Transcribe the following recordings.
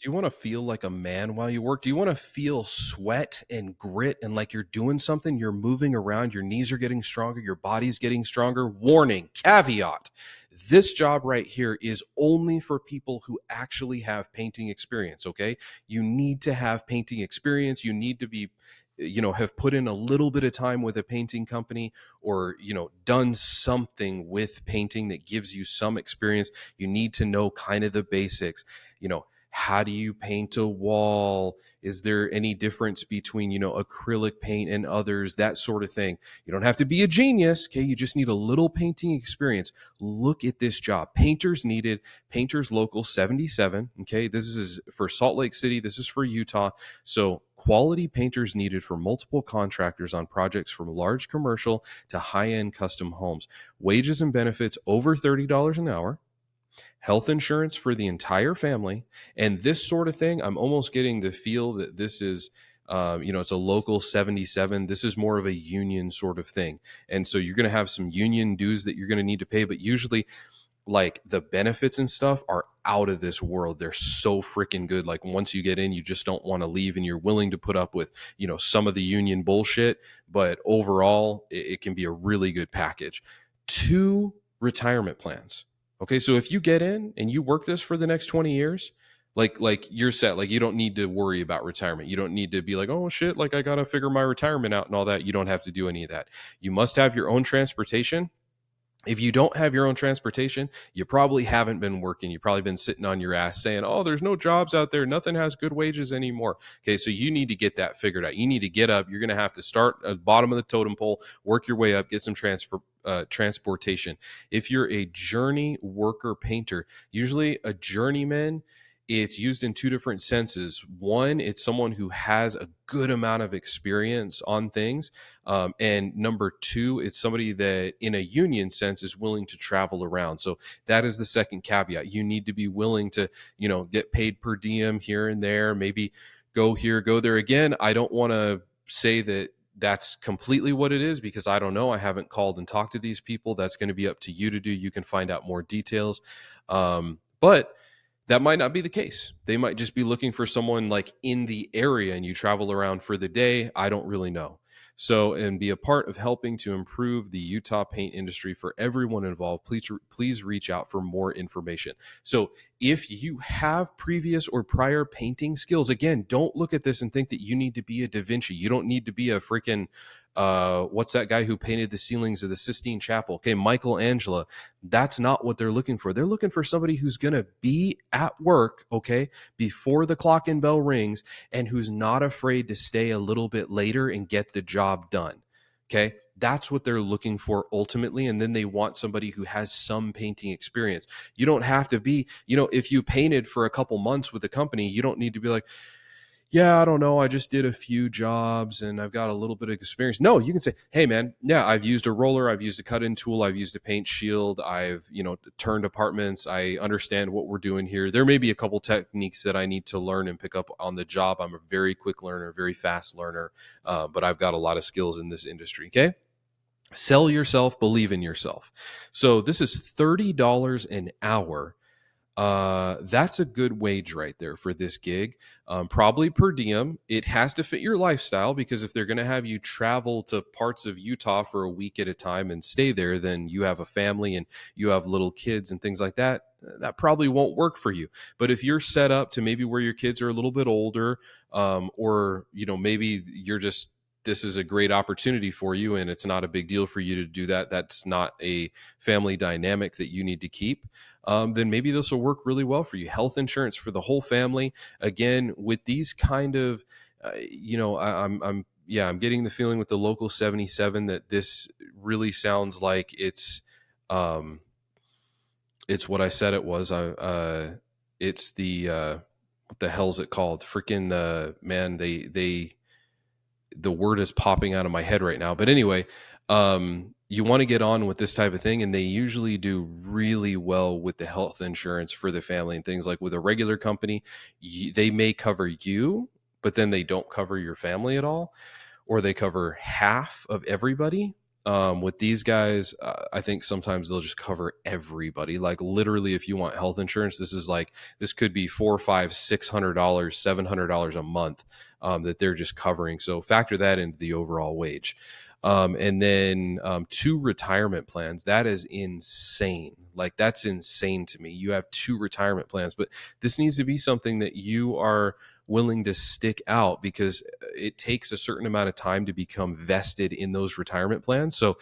Do you want to feel like a man while you work? Do you want to feel sweat and grit and like you're doing something? You're moving around, your knees are getting stronger, your body's getting stronger. Warning, caveat. This job right here is only for people who actually have painting experience, okay? You need to have painting experience. You need to be have put in a little bit of time with a painting company or done something with painting that gives you some experience. You need to know kind of the basics. How do you paint a wall? Is there any difference between acrylic paint and others? That sort of thing. You don't have to be a genius, okay? You just need a little painting experience. Look at this job. Painters needed. Painters Local 77, okay? This is for Salt Lake City. This is for Utah. So quality painters needed for multiple contractors on projects from large commercial to high-end custom homes. Wages and benefits over $30 an hour, health insurance for the entire family, and this sort of thing. I'm almost getting the feel that this is it's a local 77. This is more of a union sort of thing, and so you're going to have some union dues that you're going to need to pay, but usually like the benefits and stuff are out of this world. They're so freaking good. Like once you get in, you just don't want to leave, and you're willing to put up with some of the union bullshit, but overall it can be a really good package. Two retirement plans. Okay, so if you get in and you work this for the next 20 years, like you're set. Like you don't need to worry about retirement. You don't need to be like, oh shit, like I got to figure my retirement out and all that. You don't have to do any of that. You must have your own transportation. If you don't have your own transportation, you probably haven't been working. You've probably been sitting on your ass saying, oh, there's no jobs out there. Nothing has good wages anymore. Okay, so you need to get that figured out. You need to get up. You're going to have to start at the bottom of the totem pole, work your way up, get some transportation. If you're a journey worker painter, usually a journeyman, it's used in two different senses. One, it's someone who has a good amount of experience on things. And number two, it's somebody that in a union sense is willing to travel around. So that is the second caveat. You need to be willing to, get paid per diem here and there, maybe go here, go there. Again, I don't want to say that that's completely what it is because I don't know. I haven't called and talked to these people. That's going to be up to you to do. You can find out more details. But that might not be the case. They might just be looking for someone like in the area and you travel around for the day. I don't really know. So, and be a part of helping to improve the Utah paint industry for everyone involved. Please reach out for more information. So, if you have previous or prior painting skills, again, don't look at this and think that you need to be a Da Vinci. You don't need to be a freaking what's that guy who painted the ceilings of the Sistine Chapel? Okay, Michelangelo. That's not what they're looking for. They're looking for somebody who's going to be at work, okay, before the clock and bell rings and who's not afraid to stay a little bit later and get the job done. Okay, that's what they're looking for ultimately. And then they want somebody who has some painting experience. You don't have to be, if you painted for a couple months with a company, you don't need to be like, yeah, I don't know. I just did a few jobs and I've got a little bit of experience. No, you can say, hey, man, yeah, I've used a roller. I've used a cut in tool. I've used a paint shield. I've, turned apartments. I understand what we're doing here. There may be a couple techniques that I need to learn and pick up on the job. I'm a very quick learner, very fast learner, but I've got a lot of skills in this industry. Okay. Sell yourself, believe in yourself. So this is $30 an hour. That's a good wage right there for this gig. Probably per diem. It has to fit your lifestyle because if they're going to have you travel to parts of Utah for a week at a time and stay there, then you have a family and you have little kids and things like that. That probably won't work for you. But if you're set up to maybe where your kids are a little bit older, or maybe you're just this is a great opportunity for you and it's not a big deal for you to do that. That's not a family dynamic that you need to keep. Then maybe this will work really well for you. Health insurance for the whole family. Again, with these kind of, I'm getting the feeling with the local 77 that this really sounds like it's what I said it was. It's the what the hell's it called? Freaking man, the word is popping out of my head right now. But anyway, you want to get on with this type of thing, and they usually do really well with the health insurance for the family and things. Like with a regular company, they may cover you, but then they don't cover your family at all, or they cover half of everybody. With these guys, I think sometimes they'll just cover everybody. Like literally, if you want health insurance, this could be $400, $500, $600, $700 a month that they're just covering. So factor that into the overall wage. And then 2 retirement plans. That is insane. Like that's insane to me. You have 2 retirement plans, but this needs to be something that you are willing to stick out, because it takes a certain amount of time to become vested in those retirement plans. So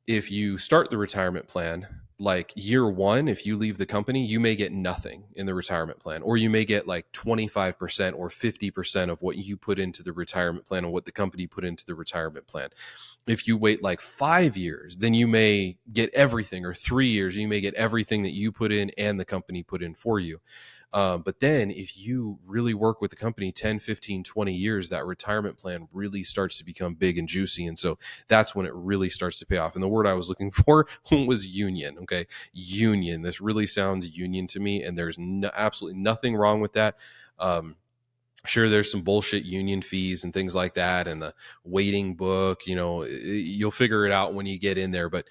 if you start the retirement plan, like year 1, if you leave the company, you may get nothing in the retirement plan, or you may get like 25% or 50% of what you put into the retirement plan and what the company put into the retirement plan. If you wait like 5 years, then you may get everything, or 3 years, you may get everything that you put in and the company put in for you. But then if you really work with the company 10, 15, 20 years, that retirement plan really starts to become big and juicy. And so that's when it really starts to pay off. And the word I was looking for was union. Okay. Union. This really sounds union to me. And there's absolutely nothing wrong with that. Sure, there's some bullshit union fees and things like that, and the waiting book, you'll figure it out when you get in there. But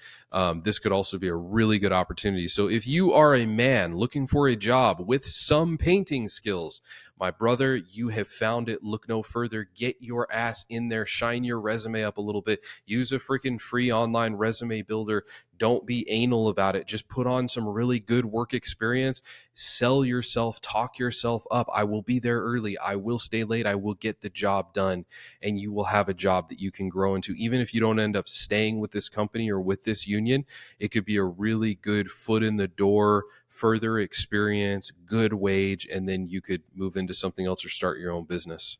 this could also be a really good opportunity. So if you are a man looking for a job with some painting skills, my brother, you have found it. Look no further. Get your ass in there. Shine your resume up a little bit. Use a freaking free online resume builder. Don't be anal about it. Just put on some really good work experience. Sell yourself. Talk yourself up. I will be there early. I will stay late. I will get the job done. And you will have a job that you can grow into. Even if you don't end up staying with this company or with this union, it could be a really good foot in the door, further experience, good wage, and then you could move into something else or start your own business.